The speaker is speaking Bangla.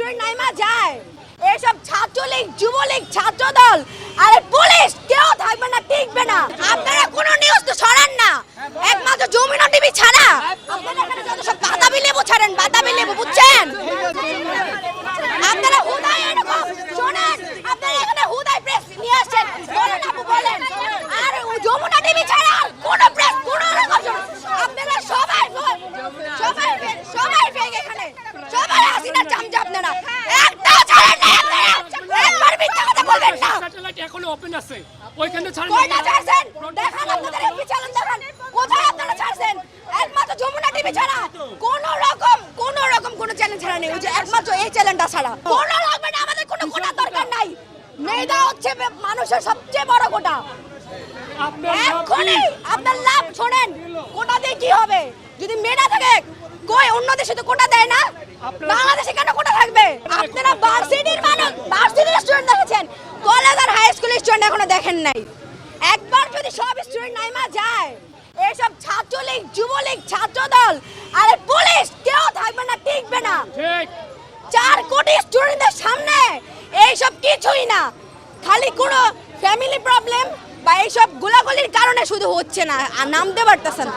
স্টুডেন্ট নাইমা যায় এইসব ছাত্রলীগ যুবলীগ ছাত্রদল আর পুলিশ কেউ থাকবে না টিকবে না। আপনারা কোনো নিউজ তো ছড়ান না, একমাত্র যমুনা টিভি ছাড়া আপনারা এখানে যত সব বাতাবি লেবু ছাড়েন, বাতাবি লেবু বুঝছেন। আপনারা হুদাই এরকম শোনেন, আপনারা এখানে হুদাই প্রেস নিয়ে আসছেন, বলেন আপু বলেন। আর যমুনা টিভি ছাড়া কোনো প্রেস কোনো রকম আপনারা সবাই সবাই সবাই ফেক এখানে, সবাই হাসিনার চামচা আপনারা একটাও ছাড়েন না। একবার মিথ্যা কথা বলবেন না। স্যাটেলাইট এখনো ওপেন আছে, ওইখানে ছাড়েন। কয়টা ছাড়ছেন দেখান, আপনাদের এমপি চ্যানেল দেখান কোথায় আপনারা ছাড়ছেন। একমাত্র যমুনা টিভি ছাড়া কোনো রকম কোনো চ্যানেল ছাড়া নেই, ওই যে একমাত্র এই চ্যানেলটা ছাড়া কোনো লাগবে না। আমাদের কোনো কোটা দরকার নাই, মেধা হচ্ছে মানুষের সবচেয়ে বড় কোটা। এখনই আপনার লাভ শোনেন, কোটা দিয়ে কি হবে যদি মেধা থাকে? কই অন্য দেশে তো কোটা দেয় না, বাংলাদেশে কেন কোটা থাকবে? আপনারা ভার্সিটির মানুষ, ভার্সিটির স্টুডেন্ট দেখেছেন, কলেজ আর হাই স্কুলের স্টুডেন্ট এখনো দেখেন নাই। একবার যদি সব স্টুডেন্ট নাইমা যায় এইসব ছাত্রলীগ যুবলীগ ছাত্রদল আর পুলিশ কেউ থাকবে না টিকবে না। 4 কোটি স্টুডেন্টদের সামনে এইসব কিছুই না, খালি কোনো ফ্যামিলি প্রবলেম বা এইসব গোলাগুলির কারণে শুধু হচ্ছে না আর নামতে পারতেছে না।